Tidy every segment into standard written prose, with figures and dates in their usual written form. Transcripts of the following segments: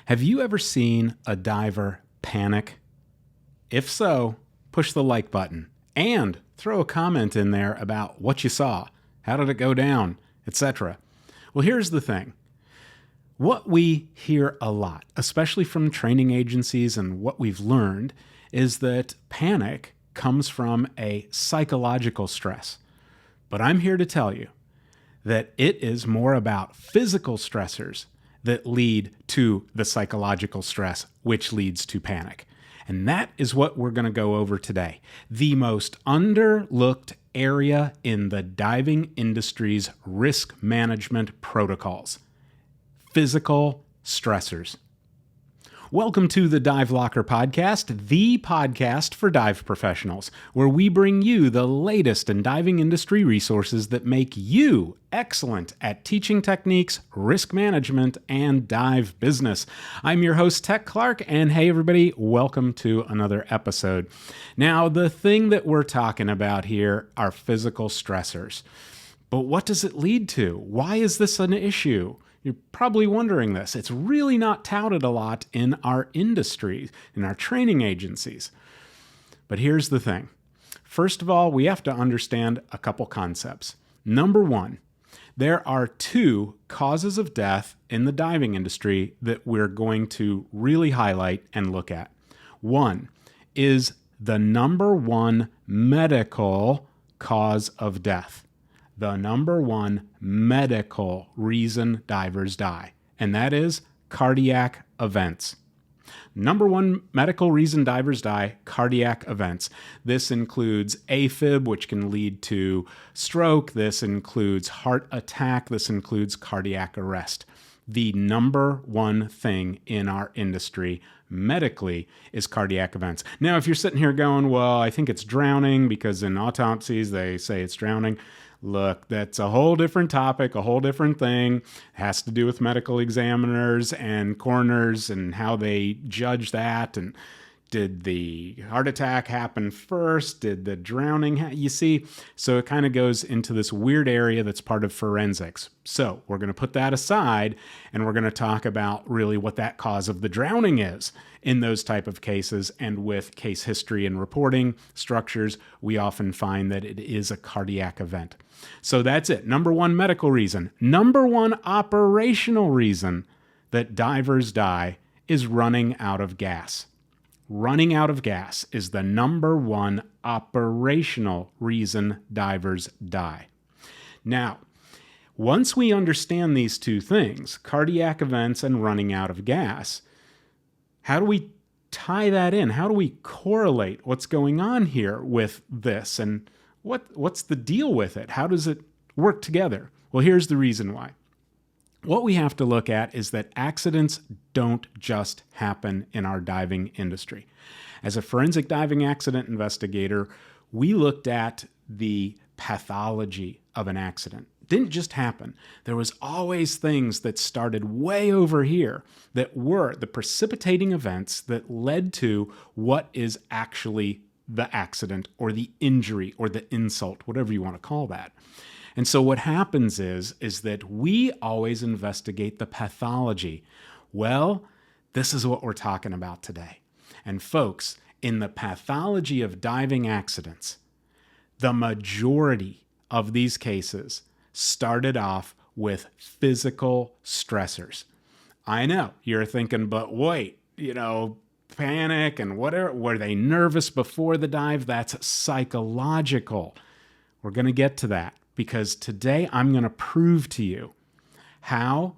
Have you ever seen a diver panic? If so, push the like button and throw a comment in there about what you saw, how did it go down, etc. Well, here's the thing. What we hear a lot, especially from training agencies and what we've learned, is that panic comes from a psychological stress. But I'm here to tell you that it is more about physical stressors that lead to the psychological stress, which leads to panic. And that is what we're going to go over today. The most underlooked area in the diving industry's risk management protocols: physical stressors. Welcome to the Dive Locker Podcast, the podcast for dive professionals, where we bring you the latest in diving industry resources that make you excellent at teaching techniques, risk management, and dive business. I'm your host, Tech Clark, and hey everybody, welcome to another episode. Now, the thing that we're talking about here are physical stressors. But what does it lead to? Why is this an issue? You're probably wondering this. It's really not touted a lot in our industry, in our training agencies. But here's the thing. First of all, we have to understand a couple concepts. Number one, there are two causes of death in the diving industry that we're going to really highlight and look at. One is the number one medical cause of death. The number one medical reason divers die, and that is cardiac events. Number one medical reason divers die, cardiac events. This includes AFib, which can lead to stroke. This includes heart attack. This includes cardiac arrest. The number one thing in our industry medically is cardiac events. Now, if you're sitting here going, well, I think it's drowning because in autopsies they say it's drowning. Look, that's a whole different topic, a whole different thing. It has to do with medical examiners and coroners and how they judge that. And did the heart attack happen first? Did the drowning you see? So it kind of goes into this weird area that's part of forensics. So we're going to put that aside and we're going to talk about really what that cause of the drowning is in those type of cases. And with case history and reporting structures, we often find that it is a cardiac event. So that's it. Number one medical reason. Number one operational reason that divers die is running out of gas. Running out of gas is the number one operational reason divers die. Now, once we understand these two things, cardiac events and running out of gas, how do we tie that in? How do we correlate what's going on here with this? And what's the deal with it? How does it work together? Well, here's the reason why. What we have to look at is that accidents don't just happen in our diving industry. As a forensic diving accident investigator, we looked at the pathology of an accident. It didn't just happen. There was always things that started way over here that were the precipitating events that led to what is actually the accident or the injury or the insult, whatever you want to call that. And so what happens is that we always investigate the pathology. Well, this is what we're talking about today. And folks, in the pathology of diving accidents, the majority of these cases started off with physical stressors. I know you're thinking, but wait, panic and whatever, were they nervous before the dive? That's psychological. We're going to get to that. Because today I'm going to prove to you how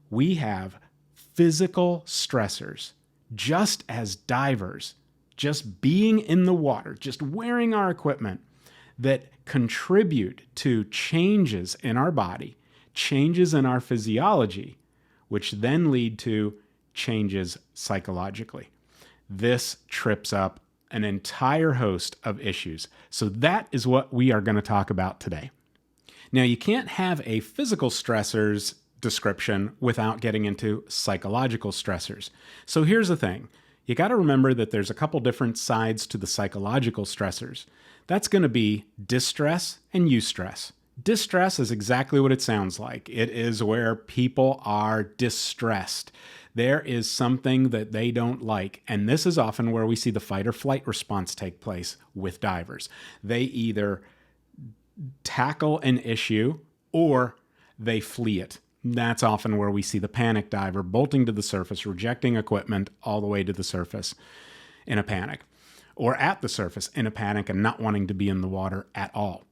we have physical stressors, just as divers, just being in the water, just wearing our equipment, that contribute to changes in our body, changes in our physiology, which then lead to changes psychologically. This trips up an entire host of issues. So that is what we are going to talk about today. Now, you can't have a physical stressors description without getting into psychological stressors. So here's the thing. You got to remember that there's a couple different sides to the psychological stressors. That's going to be distress and eustress. Distress is exactly what it sounds like. It is where people are distressed. There is something that they don't like. And this is often where we see the fight or flight response take place with divers. They either tackle an issue or they flee it. That's often where we see the panic diver bolting to the surface, rejecting equipment all the way to the surface in a panic, or at the surface in a panic and not wanting to be in the water at all.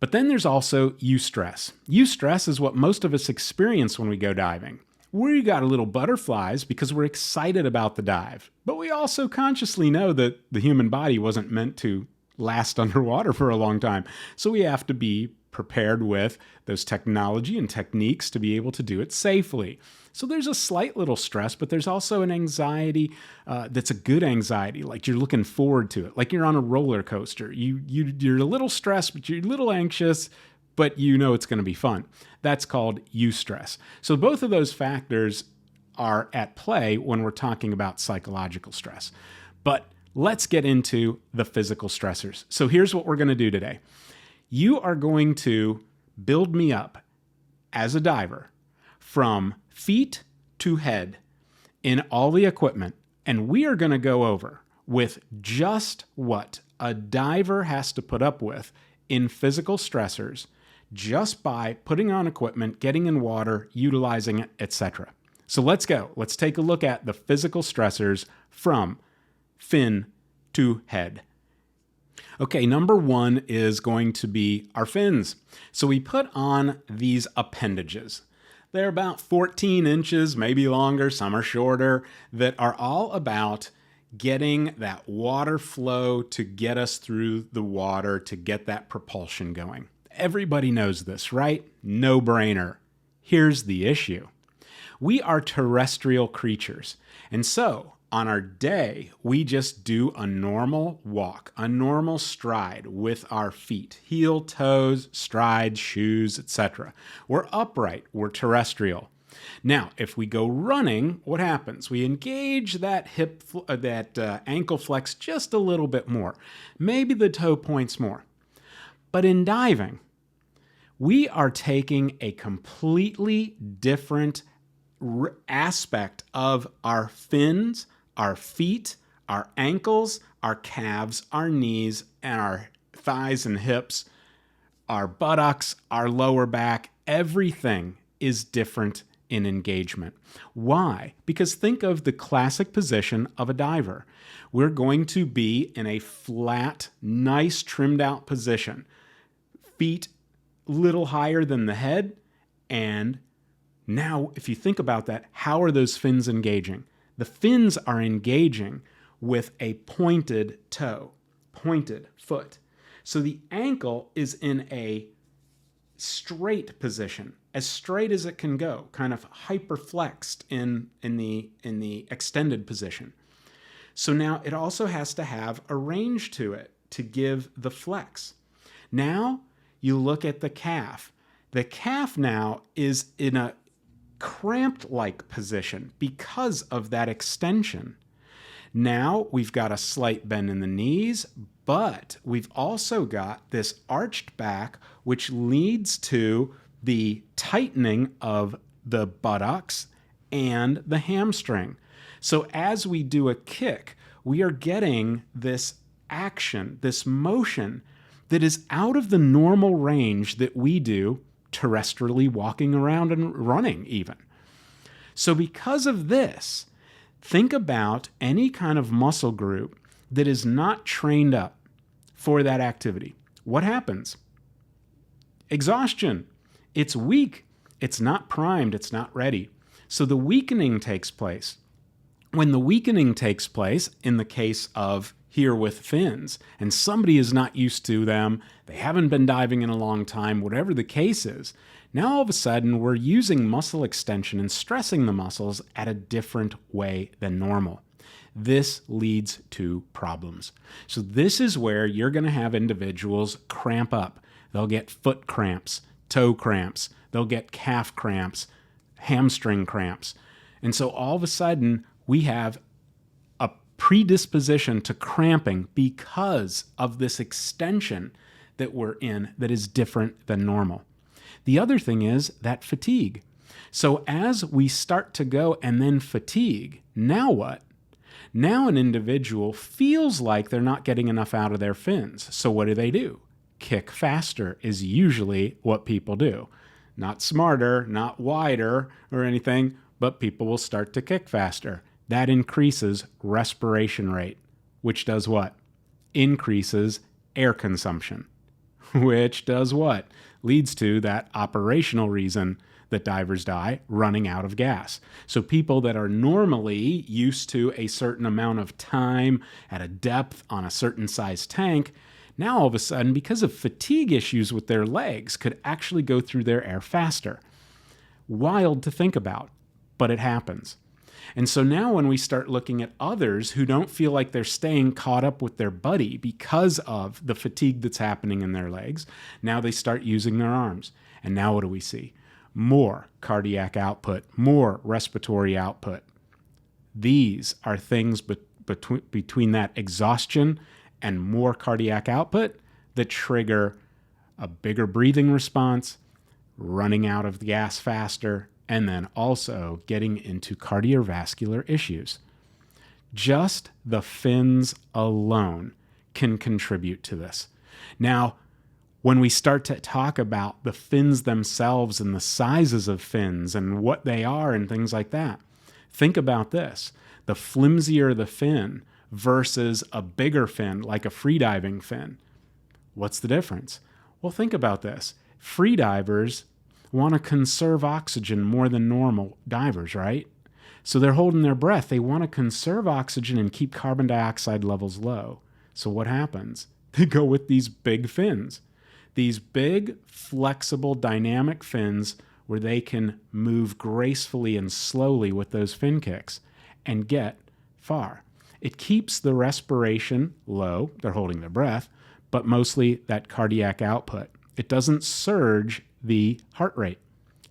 But then there's also eustress. Eustress is what most of us experience when we go diving. We got a little butterflies because we're excited about the dive, but we also consciously know that the human body wasn't meant to last underwater for a long time. So we have to be prepared with those technology and techniques to be able to do it safely. So there's a slight little stress, but there's also an anxiety that's a good anxiety, like you're looking forward to it, like you're on a roller coaster. You're a little stressed, but you're a little anxious, but you know it's going to be fun. That's called eustress. So both of those factors are at play when we're talking about psychological stress. But let's get into the physical stressors. So here's what we're going to do today. You are going to build me up as a diver from feet to head in all the equipment, and we are going to go over with just what a diver has to put up with in physical stressors just by putting on equipment, getting in water, utilizing it, etc. So let's go. Let's take a look at the physical stressors from fin to head. Okay, number one is going to be our fins. So we put on these appendages. They're about 14 inches, maybe longer, some are shorter, that are all about getting that water flow to get us through the water to get that propulsion going. Everybody knows this, right? No brainer. Here's the issue. We are terrestrial creatures, and so on our day, we just do a normal walk, a normal stride with our feet, heel, toes, strides, shoes, etc. We're upright, we're terrestrial. Now, if we go running, what happens? We engage that ankle flex just a little bit more, maybe the toe points more. But in diving, we are taking a completely different aspect of our fins, our feet, our ankles, our calves, our knees, and our thighs and hips, our buttocks, our lower back. Everything is different in engagement. Why? Because think of the classic position of a diver. We're going to be in a flat, nice, trimmed out position. Feet a little higher than the head. And now, if you think about that, how are those fins engaging? The fins are engaging with a pointed toe, pointed foot. So the ankle is in a straight position, as straight as it can go, kind of hyperflexed in the extended position. So now it also has to have a range to it to give the flex. Now you look at the calf. The calf now is in a cramped-like position because of that extension. Now we've got a slight bend in the knees, but we've also got this arched back, which leads to the tightening of the buttocks and the hamstring. So as we do a kick, we are getting this action, this motion that is out of the normal range that we do terrestrially walking around and running even. So because of this, think about any kind of muscle group that is not trained up for that activity. What happens? Exhaustion. It's weak. It's not primed. It's not ready. So the weakening takes place. When the weakening takes place, in the case of here with fins, and somebody is not used to them, they haven't been diving in a long time, whatever the case is, now all of a sudden we're using muscle extension and stressing the muscles at a different way than normal. This leads to problems. So this is where you're going to have individuals cramp up. They'll get foot cramps, toe cramps, they'll get calf cramps, hamstring cramps. And so all of a sudden we have a predisposition to cramping because of this extension that we're in that is different than normal. The other thing is that fatigue. So as we start to go and then fatigue, now what? Now an individual feels like they're not getting enough out of their fins. So what do? Kick faster is usually what people do. Not smarter, not wider or anything, but people will start to kick faster. That increases respiration rate, which does what? Increases air consumption, which does what? Leads to that operational reason that divers die, running out of gas. So people that are normally used to a certain amount of time at a depth on a certain size tank, now all of a sudden, because of fatigue issues with their legs, could actually go through their air faster. Wild to think about, but it happens. And so now when we start looking at others who don't feel like they're staying caught up with their buddy because of the fatigue that's happening in their legs, now they start using their arms. And now what do we see? More cardiac output, more respiratory output. These are things between that exhaustion and more cardiac output that trigger a bigger breathing response, running out of gas faster, and then also getting into cardiovascular issues. Just the fins alone can contribute to this. Now, when we start to talk about the fins themselves and the sizes of fins and what they are and things like that, think about this. The flimsier the fin versus a bigger fin, like a freediving fin. What's the difference? Well, think about this. Freedivers want to conserve oxygen more than normal divers, right? So they're holding their breath. They want to conserve oxygen and keep carbon dioxide levels low. So what happens? They go with these big fins. These big, flexible, dynamic fins where they can move gracefully and slowly with those fin kicks and get far. It keeps the respiration low. They're holding their breath, but mostly that cardiac output. It doesn't surge the heart rate.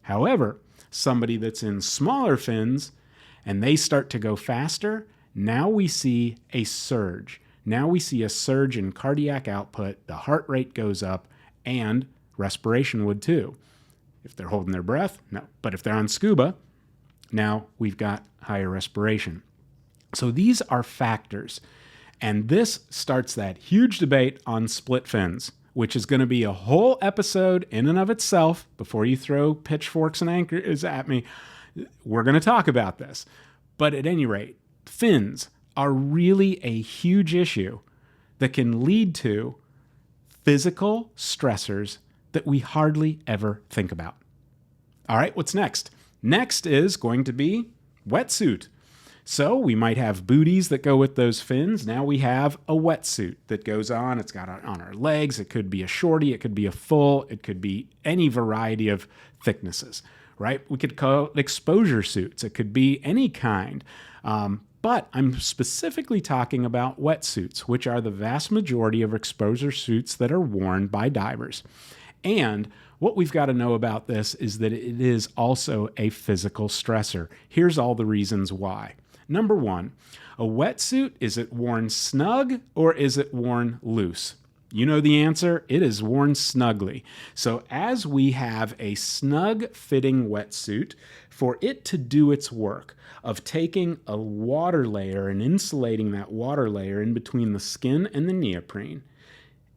However, somebody that's in smaller fins and they start to go faster, now we see a surge. Now we see a surge in cardiac output. The heart rate goes up and respiration would too. If they're holding their breath, no. But if they're on scuba, now we've got higher respiration. So these are factors. And this starts that huge debate on split fins, which is going to be a whole episode in and of itself. Before you throw pitchforks and anchors at me, we're going to talk about this. But at any rate, fins are really a huge issue that can lead to physical stressors that we hardly ever think about. All right, what's next? Next is going to be wetsuit. So we might have booties that go with those fins. Now we have a wetsuit that goes on. It's got on our legs. It could be a shorty. It could be a full. It could be any variety of thicknesses, right? We could call it exposure suits. It could be any kind. But I'm specifically talking about wetsuits, which are the vast majority of exposure suits that are worn by divers. And what we've got to know about this is that it is also a physical stressor. Here's all the reasons why. Number one, a wetsuit, is it worn snug or is it worn loose? You know the answer. It is worn snugly. So as we have a snug fitting wetsuit, for it to do its work of taking a water layer and insulating that water layer in between the skin and the neoprene,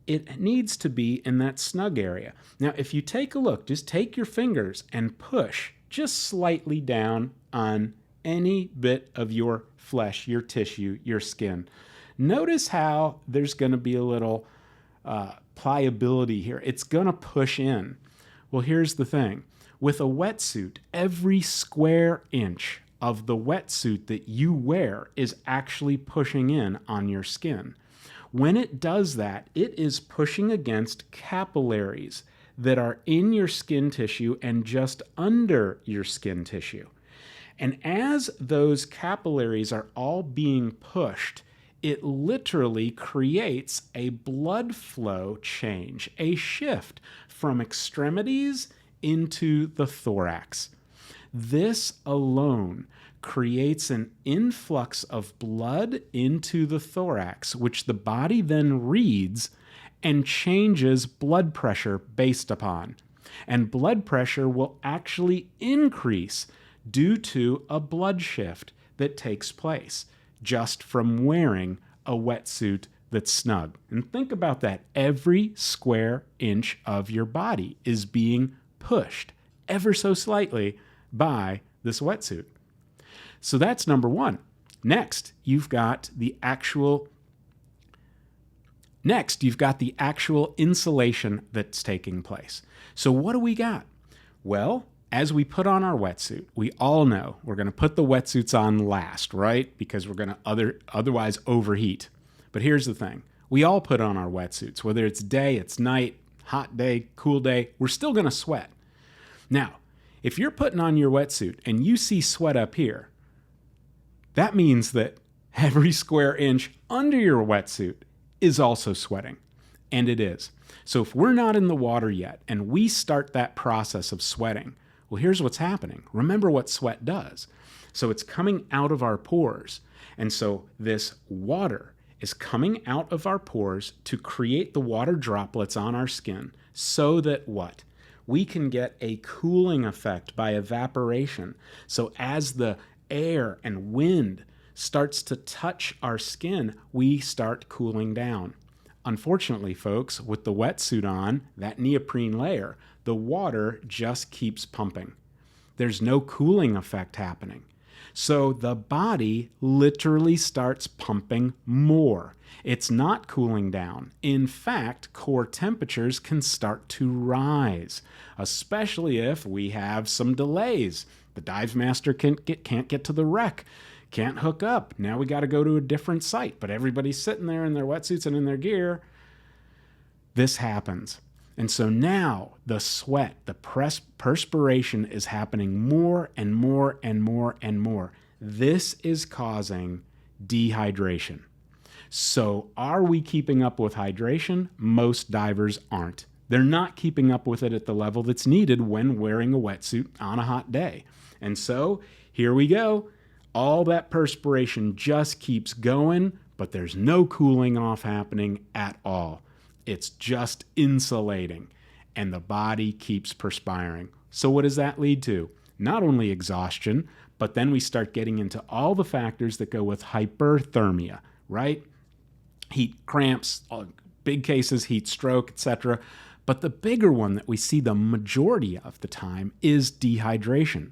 it needs to be in that snug area. Now, if you take a look, just take your fingers and push just slightly down on any bit of your flesh, your tissue, your skin. Notice how there's going to be a little pliability here. It's going to push in. Well, here's the thing. With a wetsuit, every square inch of the wetsuit that you wear is actually pushing in on your skin. When it does that, it is pushing against capillaries that are in your skin tissue and just under your skin tissue. And as those capillaries are all being pushed, it literally creates a blood flow change, a shift from extremities into the thorax. This alone creates an influx of blood into the thorax, which the body then reads and changes blood pressure based upon. And blood pressure will actually increase due to a blood shift that takes place just from wearing a wetsuit that's snug. And think about that. Every square inch of your body is being pushed ever so slightly by this wetsuit. So that's number one. Next, you've got the actual insulation that's taking place. So what do we got? Well, as we put on our wetsuit, we all know we're going to put the wetsuits on last, right? Because we're going to otherwise overheat. But here's the thing. We all put on our wetsuits, whether it's day, it's night, hot day, cool day, we're still going to sweat. Now, if you're putting on your wetsuit and you see sweat up here, that means that every square inch under your wetsuit is also sweating. And it is. So if we're not in the water yet and we start that process of sweating, well, here's what's happening. Remember what sweat does. So it's coming out of our pores. And so this water is coming out of our pores to create the water droplets on our skin so that what? We can get a cooling effect by evaporation. So as the air and wind starts to touch our skin, we start cooling down. Unfortunately, folks, with the wetsuit on, that neoprene layer, the water just keeps pumping. There's no cooling effect happening. So the body literally starts pumping more. It's not cooling down. In fact, core temperatures can start to rise, especially if we have some delays. The dive master can't get to the wreck, can't hook up. Now we got to go to a different site, but everybody's sitting there in their wetsuits and in their gear. This happens. And so now the sweat, the perspiration is happening more and more and more and more. This is causing dehydration. So are we keeping up with hydration? Most divers aren't. They're not keeping up with it at the level that's needed when wearing a wetsuit on a hot day. And so here we go. All that perspiration just keeps going, but there's no cooling off happening at all. It's just insulating, and the body keeps perspiring. So what does that lead to? Not only exhaustion, but then we start getting into all the factors that go with hyperthermia, right? Heat cramps, big cases, heat stroke, etc. But the bigger one that we see the majority of the time is dehydration.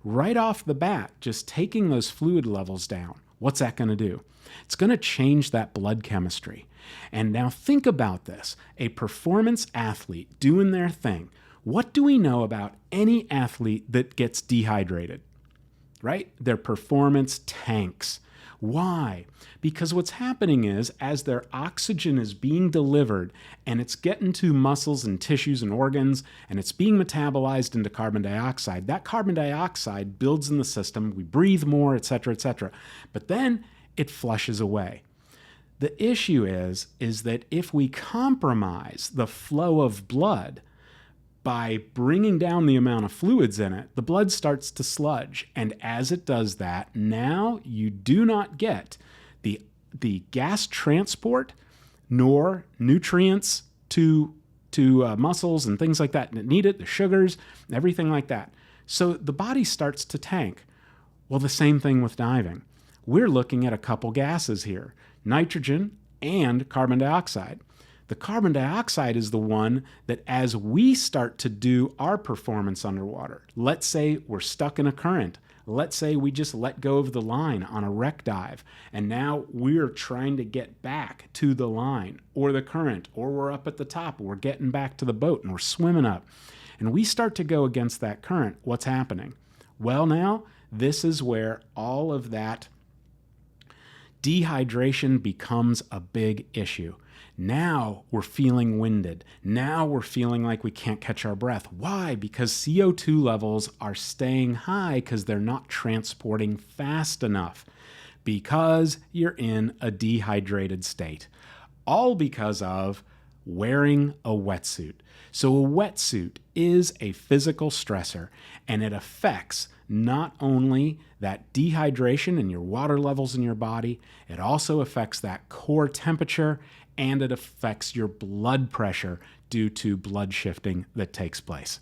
Right off the bat, just taking those fluid levels down, what's that going to do? It's going to change that blood chemistry. And now think about this. A performance athlete doing their thing. What do we know about any athlete that gets dehydrated? Right? Their performance tanks. Why? Because what's happening is, as their oxygen is being delivered and it's getting to muscles and tissues and organs and it's being metabolized into carbon dioxide, that carbon dioxide builds in the system, we breathe more, etc., etc. But then it flushes away. The issue is that if we compromise the flow of blood by bringing down the amount of fluids in it, the blood starts to sludge. And as it does that, now you do not get the gas transport nor nutrients to muscles and things like that that need it, the sugars, everything like that. So the body starts to tank. Well, the same thing with diving. We're looking at a couple gases here, nitrogen and carbon dioxide. The carbon dioxide is the one that as we start to do our performance underwater, let's say we're stuck in a current, let's say we just let go of the line on a wreck dive, and now we're trying to get back to the line or the current, or we're up at the top, we're getting back to the boat and we're swimming up, and we start to go against that current, what's happening? Well, now this is where all of that dehydration becomes a big issue. Now we're feeling winded. Now we're feeling like we can't catch our breath. Why? Because CO2 levels are staying high because they're not transporting fast enough. Because you're in a dehydrated state. All because of wearing a wetsuit. So a wetsuit is a physical stressor, and it affects not only that dehydration and your water levels in your body, it also affects that core temperature, and it affects your blood pressure due to blood shifting that takes place.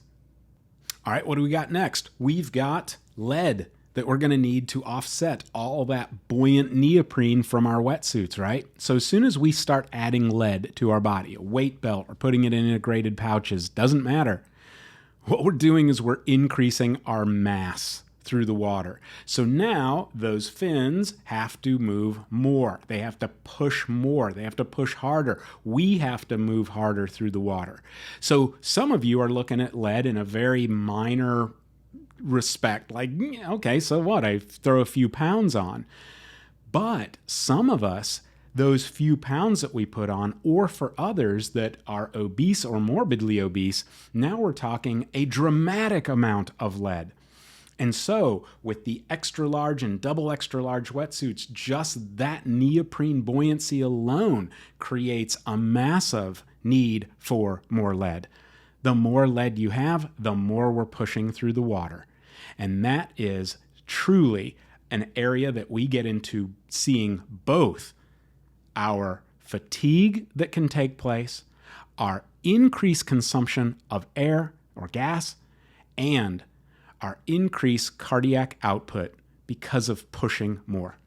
All right, what do we got next? We've got lead that we're going to need to offset all that buoyant neoprene from our wetsuits, right? So as soon as we start adding lead to our body, a weight belt or putting it in integrated pouches, doesn't matter. What we're doing is we're increasing our mass through the water. So now those fins have to move more. They have to push more. They have to push harder. We have to move harder through the water. So some of you are looking at lead in a very minor respect, like, okay, so what? I throw a few pounds on. But some of us, those few pounds that we put on, or for others that are obese or morbidly obese, now we're talking a dramatic amount of lead. And so with the extra large and double extra large wetsuits, just that neoprene buoyancy alone creates a massive need for more lead. The more lead you have, the more we're pushing through the water. And that is truly an area that we get into seeing both our fatigue that can take place, our increased consumption of air or gas, and our increased cardiac output because of pushing more.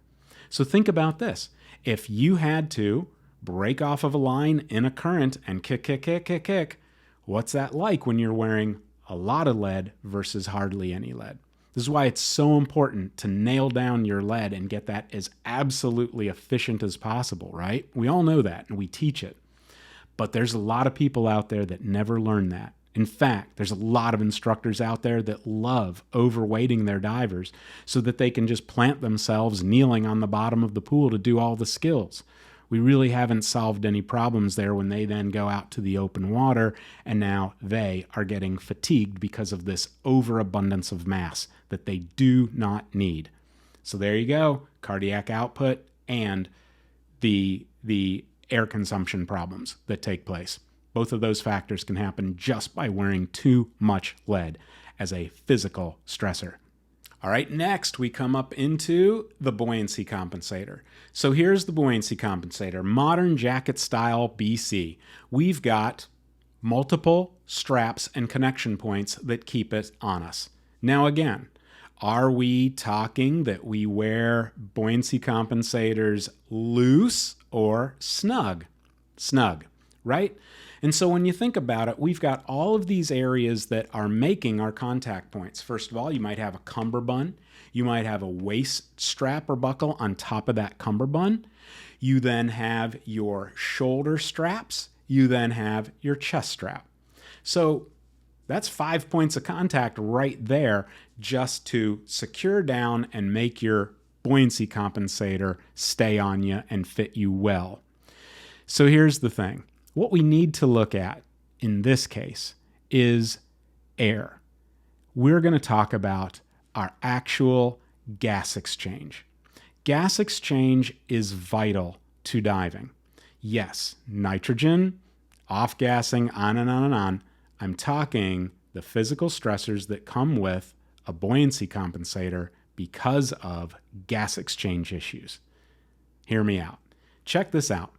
So think about this. If you had to break off of a line in a current and kick, what's that like when you're wearing a lot of lead versus hardly any lead? This is why it's so important to nail down your lead and get that as absolutely efficient as possible, right? We all know that and we teach it. But there's a lot of people out there that never learn that. In fact, there's a lot of instructors out there that love overweighting their divers so that they can just plant themselves kneeling on the bottom of the pool to do all the skills. We really haven't solved any problems there when they then go out to the open water and now they are getting fatigued because of this overabundance of mass that they do not need. So there you go, cardiac output and the air consumption problems that take place. Both of those factors can happen just by wearing too much lead as a physical stressor. All right, next we come up into the buoyancy compensator. So here's the buoyancy compensator, modern jacket style BC. We've got multiple straps and connection points that keep it on us. Now again, are we talking that we wear buoyancy compensators loose or snug? Snug, right? And so when you think about it, we've got all of these areas that are making our contact points. First of all, you might have a cummerbund. You might have a waist strap or buckle on top of that cummerbund. You then have your shoulder straps. You then have your chest strap. So that's 5 points of contact right there just to secure down and make your buoyancy compensator stay on you and fit you well. So here's the thing. What we need to look at in this case is air. We're going to talk about our actual gas exchange. Gas exchange is vital to diving. Yes, nitrogen, off-gassing, on and on and on. I'm talking the physical stressors that come with a buoyancy compensator because of gas exchange issues. Hear me out. Check this out.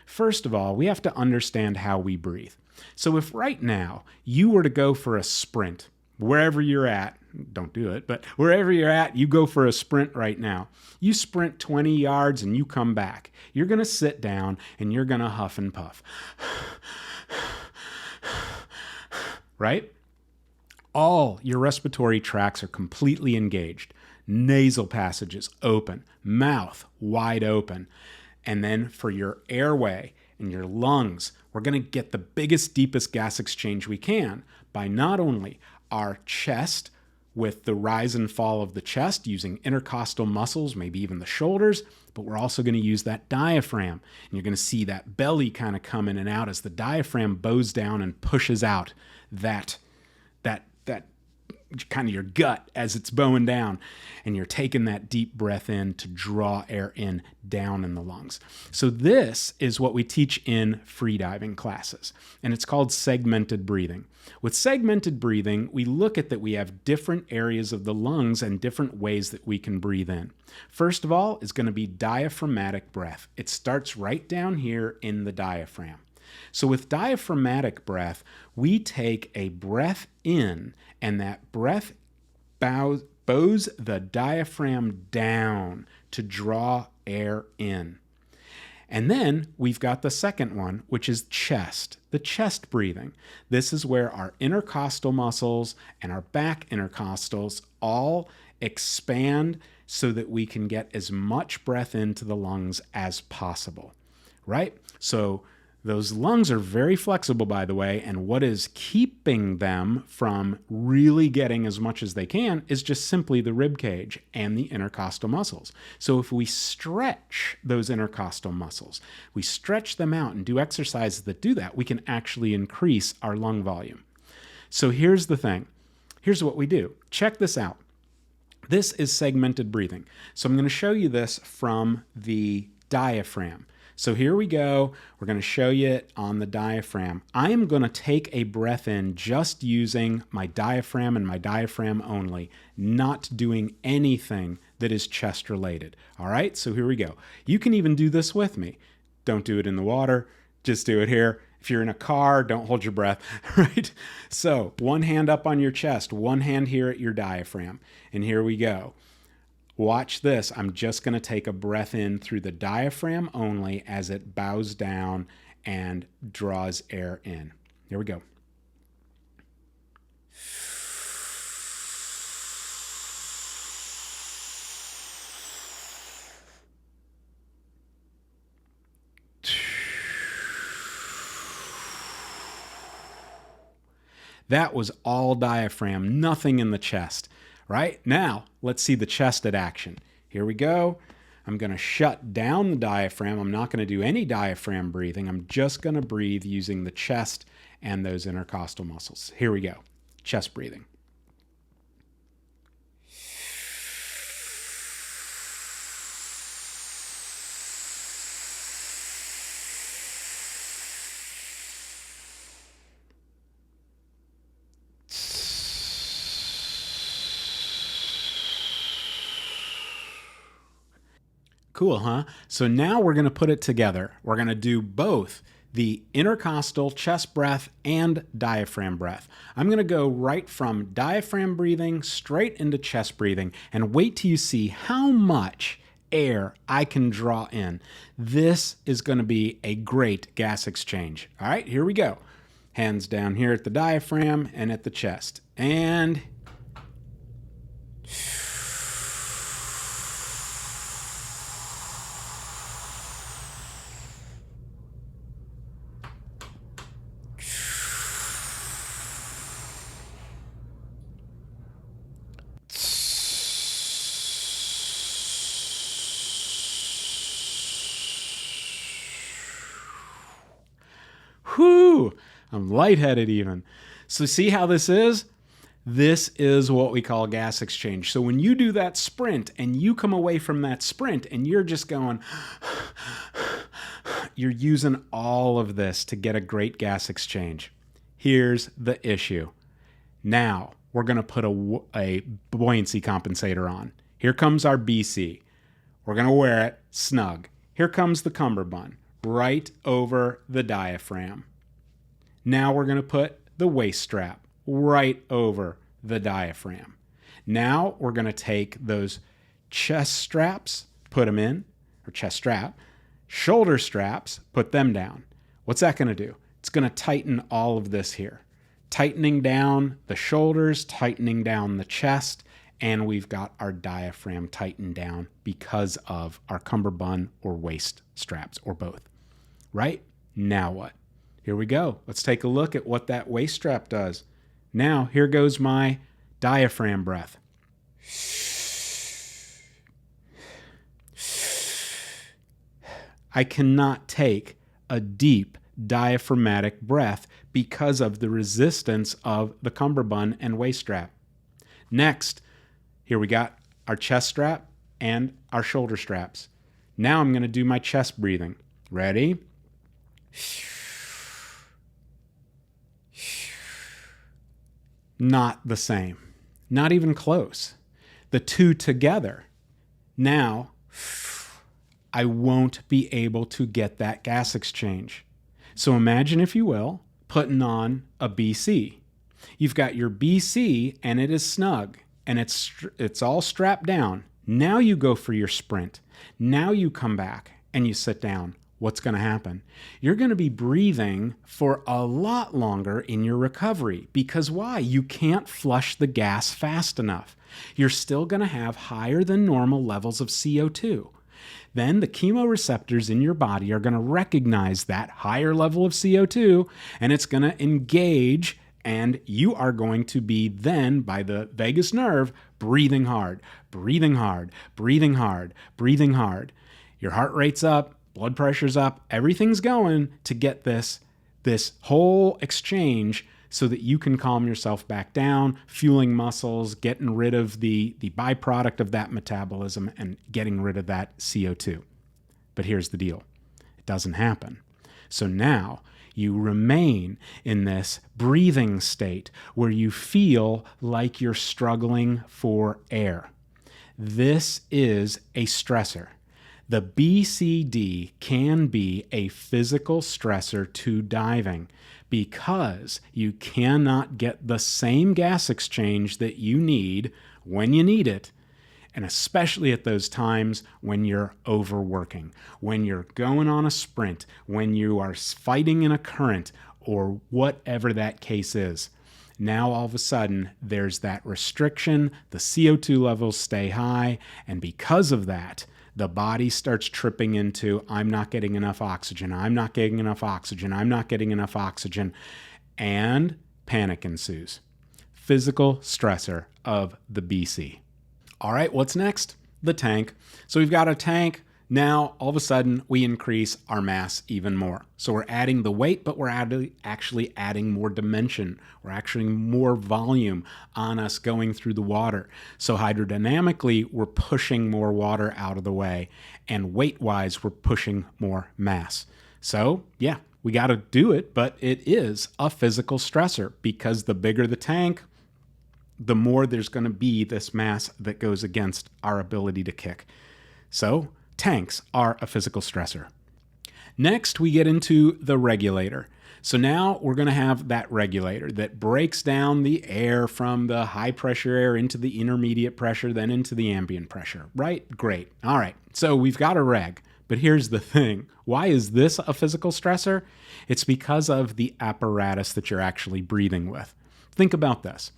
First of all, we have to understand how we breathe. So if right now you were to go for a sprint, wherever you're at, don't do it, but wherever you're at, you go for a sprint right now. You sprint 20 yards and you come back. You're going to sit down and you're going to huff and puff. Right? All your respiratory tracts are completely engaged. Nasal passages open, mouth wide open. And then for your airway and your lungs, we're going to get the biggest, deepest gas exchange we can by not only our chest with the rise and fall of the chest using intercostal muscles, maybe even the shoulders, but we're also going to use that diaphragm. And you're going to see that belly kind of come in and out as the diaphragm bows down and pushes out that kind of your gut as it's bowing down, and you're taking that deep breath in to draw air in down in the lungs. So this is what we teach in freediving classes, and it's called segmented breathing. With segmented breathing, we look at that we have different areas of the lungs and different ways that we can breathe in. First of all is going to be diaphragmatic breath. It starts right down here in the diaphragm. So with diaphragmatic breath, we take a breath in, and that breath bows the diaphragm down to draw air in. And then we've got the second one, which is chest, the chest breathing. This is where our intercostal muscles and our back intercostals all expand so that we can get as much breath into the lungs as possible, right? So those lungs are very flexible, by the way, and what is keeping them from really getting as much as they can is just simply the rib cage and the intercostal muscles. So if we stretch those intercostal muscles, we stretch them out and do exercises that do that, we can actually increase our lung volume. So here's the thing. Here's what we do. Check this out. This is segmented breathing. So I'm going to show you this from the diaphragm. So here we go. We're going to show you it on the diaphragm. I am going to take a breath in just using my diaphragm and my diaphragm only, not doing anything that is chest related. All right, so here we go. You can even do this with me. Don't do it in the water. Just do it here. If you're in a car, don't hold your breath, right? So one hand up on your chest, one hand here at your diaphragm. And here we go. Watch this. I'm just going to take a breath in through the diaphragm only as it bows down and draws air in. Here we go. That was all diaphragm, nothing in the chest. Right? Now, let's see the chest at action. Here we go. I'm going to shut down the diaphragm. I'm not going to do any diaphragm breathing. I'm just going to breathe using the chest and those intercostal muscles. Here we go. Chest breathing. Cool, huh? So now we're going to put it together. We're going to do both the intercostal chest breath and diaphragm breath. I'm going to go right from diaphragm breathing straight into chest breathing, and wait till you see how much air I can draw in. This is going to be a great gas exchange. All right, here we go. Hands down here at the diaphragm and at the chest. And whew, I'm lightheaded even. So see how this is? This is what we call gas exchange. So when you do that sprint and you come away from that sprint and you're just going, you're using all of this to get a great gas exchange. Here's the issue. Now we're going to put a buoyancy compensator on. Here comes our BC. We're going to wear it snug. Here comes the cummerbund right over the diaphragm. Now we're going to put the waist strap right over the diaphragm. Now we're going to take those chest straps, put them in, or chest strap, shoulder straps, put them down. What's that going to do? It's going to tighten all of this here. Tightening down the shoulders, tightening down the chest, and we've got our diaphragm tightened down because of our cummerbund or waist straps, or both. Right? Now what? Here we go. Let's take a look at what that waist strap does. Now, here goes my diaphragm breath. I cannot take a deep diaphragmatic breath because of the resistance of the cummerbund and waist strap. Next, here we got our chest strap and our shoulder straps. Now I'm going to do my chest breathing. Ready? Not the same. Not even close. The two together. Now, I won't be able to get that gas exchange. So imagine, if you will, putting on a BC. You've got your BC and it is snug and it's all strapped down. Now you go for your sprint. Now you come back and you sit down. What's going to happen? You're going to be breathing for a lot longer in your recovery. Because why? You can't flush the gas fast enough. You're still going to have higher than normal levels of CO2. Then the chemoreceptors in your body are going to recognize that higher level of CO2 and it's going to engage, and you are going to be then, by the vagus nerve, breathing hard, breathing hard, breathing hard, breathing hard. Your heart rate's up, blood pressure's up, everything's going to get this whole exchange so that you can calm yourself back down, fueling muscles, getting rid of the byproduct of that metabolism and getting rid of that CO2. But here's the deal. It doesn't happen. So now you remain in this breathing state where you feel like you're struggling for air. This is a stressor. The BCD can be a physical stressor to diving because you cannot get the same gas exchange that you need when you need it, and especially at those times when you're overworking, when you're going on a sprint, when you are fighting in a current, or whatever that case is. Now all of a sudden there's that restriction, the CO2 levels stay high, and because of that, the body starts tripping into, I'm not getting enough oxygen, I'm not getting enough oxygen, I'm not getting enough oxygen, and panic ensues. Physical stressor of the BC. All right, what's next? The tank. So we've got a tank. Now, all of a sudden, we increase our mass even more. So we're adding the weight, but we're actually adding more dimension. We're actually more volume on us going through the water. So hydrodynamically, we're pushing more water out of the way. And weight-wise, we're pushing more mass. So, yeah, we got to do it, but it is a physical stressor because the bigger the tank, the more there's going to be this mass that goes against our ability to kick. So tanks are a physical stressor. Next, we get into the regulator. So now we're going to have that regulator that breaks down the air from the high pressure air into the intermediate pressure, then into the ambient pressure, right? Great. All right. So we've got a reg, but here's the thing. Why is this a physical stressor? It's because of the apparatus that you're actually breathing with. Think about this.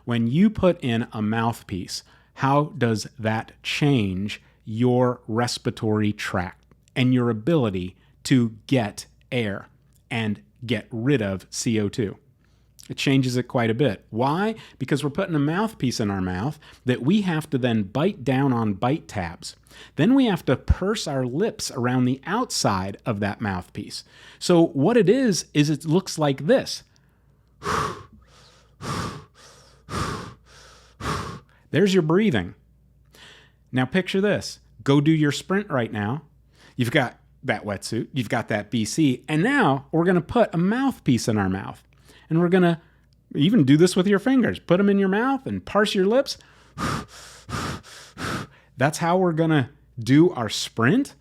When you put in a mouthpiece, how does that change your respiratory tract and your ability to get air and get rid of CO2? It changes it quite a bit. Why? Because we're putting a mouthpiece in our mouth that we have to then bite down on bite tabs. Then we have to purse our lips around the outside of that mouthpiece. So what it is it looks like this. There's your breathing. Now picture this. Go do your sprint right now. You've got that wetsuit, you've got that BC, and now we're going to put a mouthpiece in our mouth. And we're going to even do this with your fingers. Put them in your mouth and parse your lips. That's how we're going to do our sprint.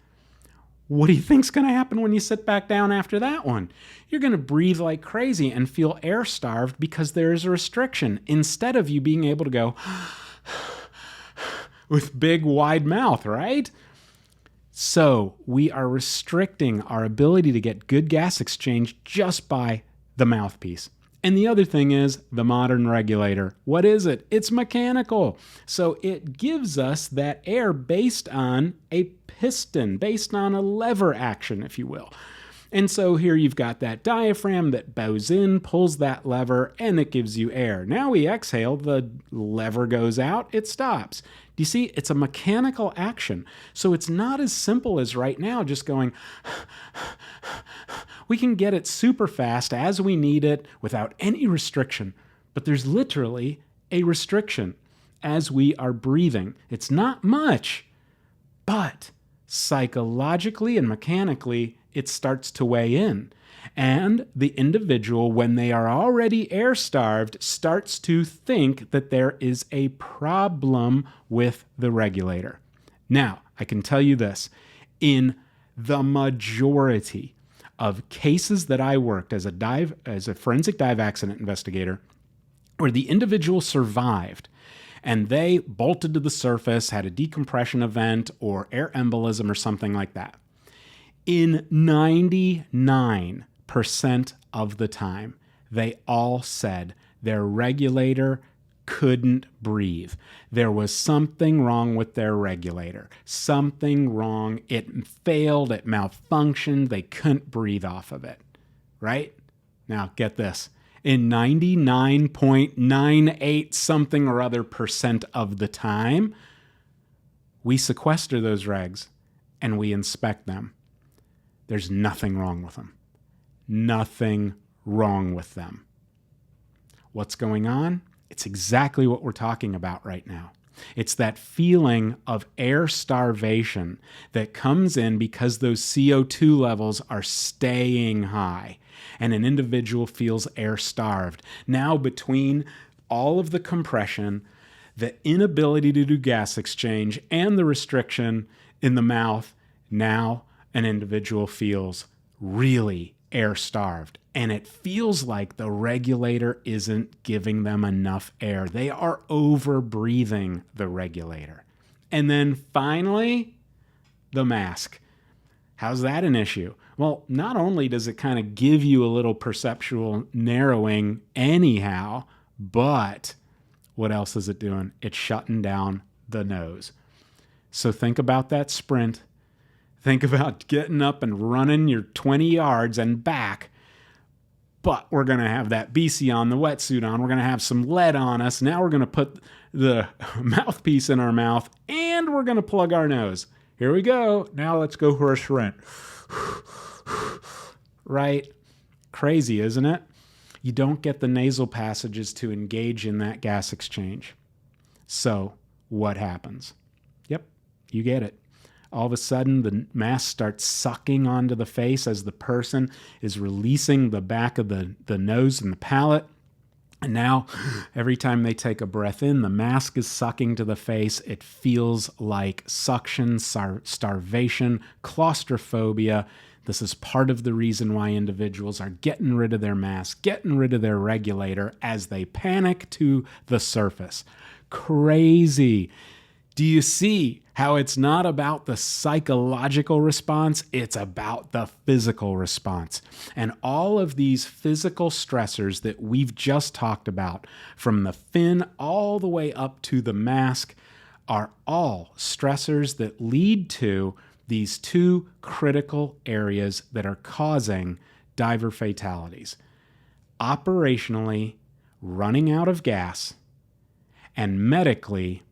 What do you think's going to happen when you sit back down after that one? You're going to breathe like crazy and feel air starved because there is a restriction instead of you being able to go with big wide mouth, right? So we are restricting our ability to get good gas exchange just by the mouthpiece. And the other thing is the modern regulator. What is it? It's mechanical. So it gives us that air based on a piston, based on a lever action, if you will. And so here you've got that diaphragm that bows in, pulls that lever, and it gives you air. Now we exhale, the lever goes out, it stops. Do you see? It's a mechanical action. So it's not as simple as right now just going, we can get it super fast as we need it without any restriction. But there's literally a restriction. as we are breathing. It's not much, but psychologically and mechanically, it starts to weigh in. And the individual, when they are already air-starved, starts to think that there is a problem with the regulator. Now, I can tell you this. In the majority of cases that I worked as a forensic dive accident investigator, where the individual survived and they bolted to the surface, had a decompression event or air embolism or something like that, in 99% of the time, they all said their regulator couldn't breathe. There was something wrong with their regulator. Something wrong. It failed. It malfunctioned. They couldn't breathe off of it. Right? Now, get this. In 99.98 something or other percent of the time, we sequester those regs and we inspect them. There's nothing wrong with them. Nothing wrong with them. What's going on? It's exactly what we're talking about right now. It's that feeling of air starvation that comes in because those CO2 levels are staying high and an individual feels air starved. Now, between all of the compression, the inability to do gas exchange, and the restriction in the mouth, now an individual feels really air starved. And it feels like the regulator isn't giving them enough air. They are over breathing the regulator. And then finally, the mask. How's that an issue? Well, not only does it kind of give you a little perceptual narrowing anyhow, but what else is it doing? It's shutting down the nose. So think about that sprint. Think about getting up and running your 20 yards and back. But we're going to have that BC on, the wetsuit on. We're going to have some lead on us. Now we're going to put the mouthpiece in our mouth and we're going to plug our nose. Here we go. Now let's go for a sprint. Right? Crazy, isn't it? You don't get the nasal passages to engage in that gas exchange. So what happens? Yep, you get it. All of a sudden, the mask starts sucking onto the face as the person is releasing the back of the nose and the palate. And now, every time they take a breath in, the mask is sucking to the face. It feels like suction, starvation, claustrophobia. This is part of the reason why individuals are getting rid of their mask, getting rid of their regulator as they panic to the surface. Crazy. Do you see how it's not about the psychological response? It's about the physical response. And all of these physical stressors that we've just talked about, from the fin all the way up to the mask, are all stressors that lead to these two critical areas that are causing diver fatalities. Operationally, running out of gas, and medically,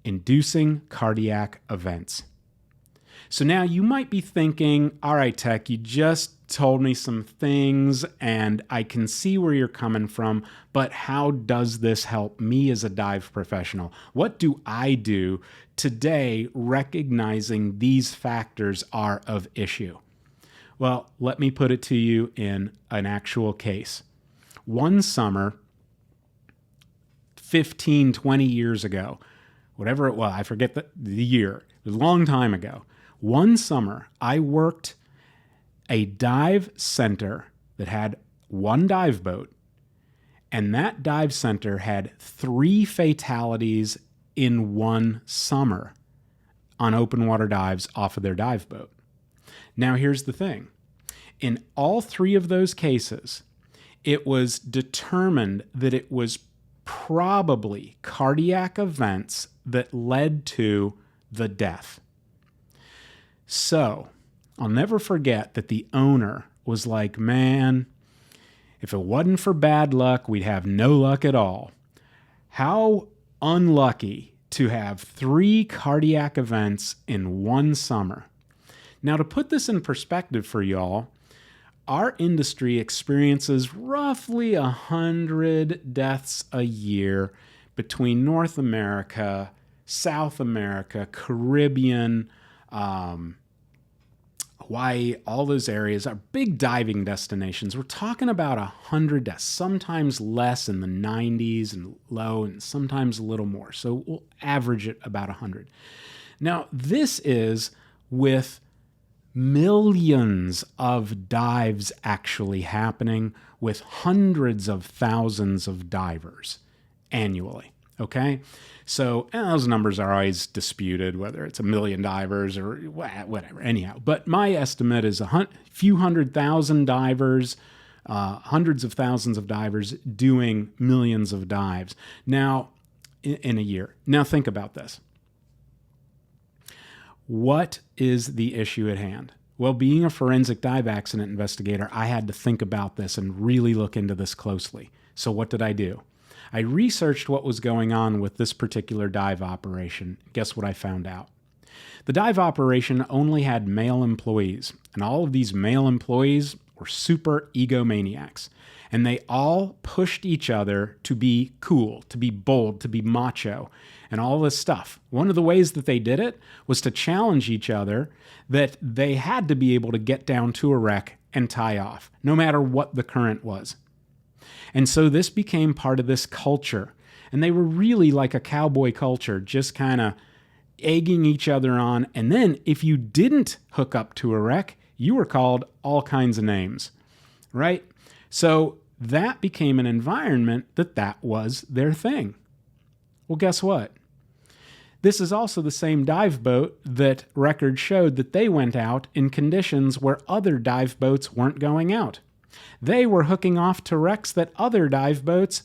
inducing cardiac events. So now you might be thinking, all right, Tech, you just told me some things and I can see where you're coming from, but how does this help me as a dive professional? What do I do today recognizing these factors are of issue? Well, let me put it to you in an actual case. One summer, 15, 20 years ago, whatever it was, I forget the year. It was a long time ago. One summer, I worked a dive center that had one dive boat, and that dive center had 3 fatalities in one summer on open water dives off of their dive boat. Now, here's the thing. In all 3 of those cases, it was determined that it was probably cardiac events that led to the death. So, I'll never forget that the owner was like, man, if it wasn't for bad luck, we'd have no luck at all. How unlucky to have 3 cardiac events in one summer. Now, to put this in perspective for y'all, our industry experiences roughly 100 deaths a year between North America, South America, Caribbean, Hawaii, all those areas are big diving destinations. We're talking about 100 deaths, sometimes less in the 90s and low, and sometimes a little more. So we'll average it about 100. Now, this is with millions of dives actually happening, with hundreds of thousands of divers annually. Okay? So those numbers are always disputed, whether it's 1 million divers or whatever. Anyhow, but my estimate is a few 100,000 divers, hundreds of thousands of divers doing millions of dives now in a year. Now think about this. What is the issue at hand? Well, being a forensic dive accident investigator, I had to think about this and really look into this closely. So what did I do? I researched what was going on with this particular dive operation. Guess what I found out? The dive operation only had male employees, and all of these male employees were super egomaniacs. And they all pushed each other to be cool, to be bold, to be macho, and all this stuff. One of the ways that they did it was to challenge each other that they had to be able to get down to a wreck and tie off, no matter what the current was. And so this became part of this culture. And they were really like a cowboy culture, just kind of egging each other on. And then if you didn't hook up to a wreck, you were called all kinds of names, right? So that became an environment that was their thing. Well, guess what? This is also the same dive boat that records showed that they went out in conditions where other dive boats weren't going out. They were hooking off to wrecks that other dive boats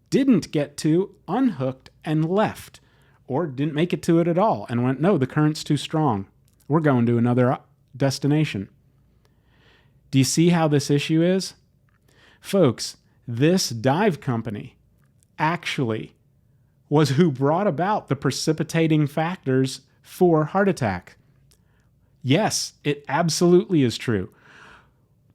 didn't get to, unhooked, and left, or didn't make it to it at all and went, no, the current's too strong. We're going to another destination. Do you see how this issue is? Folks, this dive company actually was who brought about the precipitating factors for heart attack. Yes, it absolutely is true.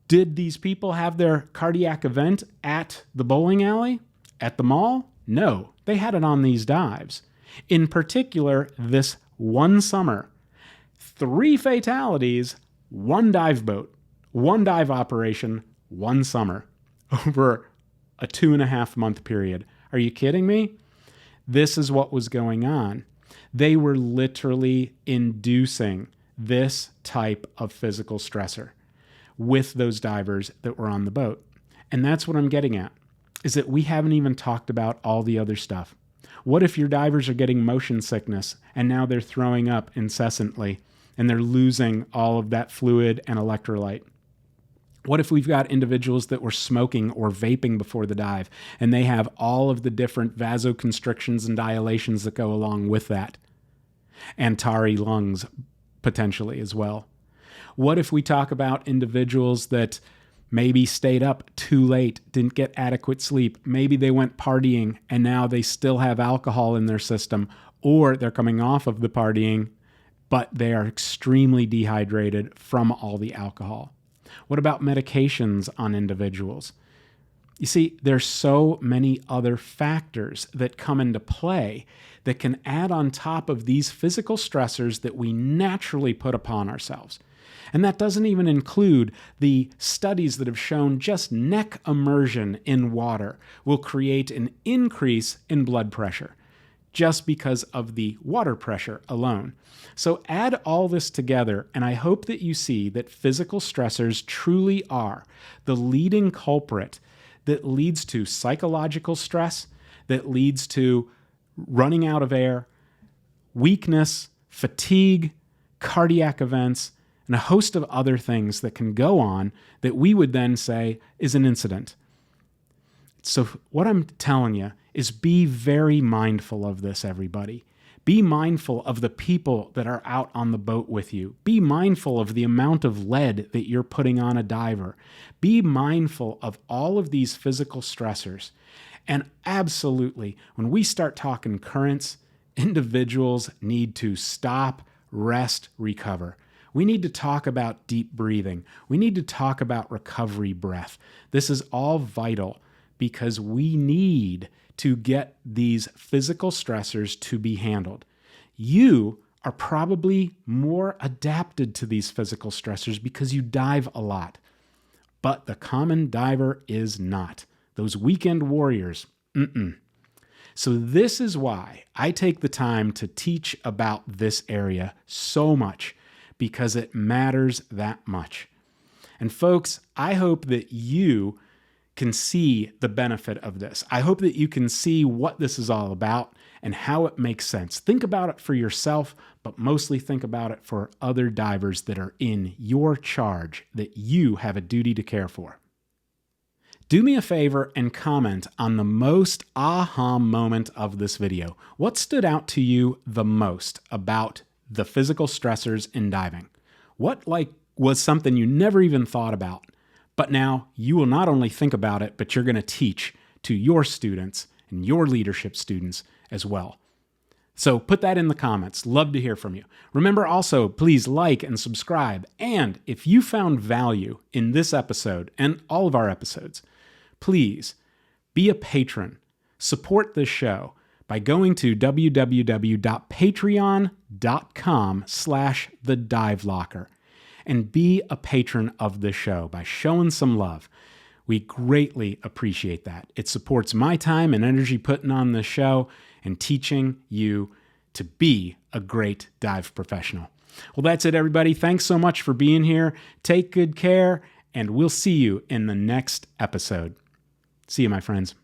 Did these people have their cardiac event at the bowling alley? At the mall? No, they had it on these dives. In particular, this one summer, 3 fatalities, 1 dive boat, 1 dive operation, 1 summer, over a 2.5-month period. Are you kidding me? This is what was going on. They were literally inducing this type of physical stressor with those divers that were on the boat. And that's what I'm getting at, is that we haven't even talked about all the other stuff. What if your divers are getting motion sickness and now they're throwing up incessantly and they're losing all of that fluid and electrolyte? What if we've got individuals that were smoking or vaping before the dive and they have all of the different vasoconstrictions and dilations that go along with that? And tarry lungs potentially as well. What if we talk about individuals that maybe stayed up too late, didn't get adequate sleep, maybe they went partying and now they still have alcohol in their system, or they're coming off of the partying, but they are extremely dehydrated from all the alcohol? What about medications on individuals? You see, there's so many other factors that come into play that can add on top of these physical stressors that we naturally put upon ourselves. And that doesn't even include the studies that have shown just neck immersion in water will create an increase in blood pressure just because of the water pressure alone. So add all this together, and I hope that you see that physical stressors truly are the leading culprit that leads to psychological stress, that leads to running out of air, weakness, fatigue, cardiac events, and a host of other things that can go on that we would then say is an incident. So what I'm telling you is be very mindful of this, everybody. Be mindful of the people that are out on the boat with you. Be mindful of the amount of lead that you're putting on a diver. Be mindful of all of these physical stressors. And absolutely, when we start talking currents, individuals need to stop, rest, recover. We need to talk about deep breathing. We need to talk about recovery breath. This is all vital because we need to get these physical stressors to be handled. You are probably more adapted to these physical stressors because you dive a lot. But the common diver is not. Those weekend warriors, So this is why I take the time to teach about this area so much, because it matters that much. And folks, I hope that you can see the benefit of this. I hope that you can see what this is all about and how it makes sense. Think about it for yourself, but mostly think about it for other divers that are in your charge that you have a duty to care for. Do me a favor and comment on the most aha moment of this video. What stood out to you the most about the physical stressors in diving? What was something you never even thought about, but now you will not only think about it, but you're going to teach to your students and your leadership students as well. So put that in the comments. Love to hear from you. Remember also, please like and subscribe. And if you found value in this episode and all of our episodes, please be a patron. Support this show by going to www.patreon.com/thedivelocker and be a patron of this show by showing some love. We greatly appreciate that. It supports my time and energy putting on this show and teaching you to be a great dive professional. Well, that's it, everybody. Thanks so much for being here. Take good care, and we'll see you in the next episode. See you, my friends.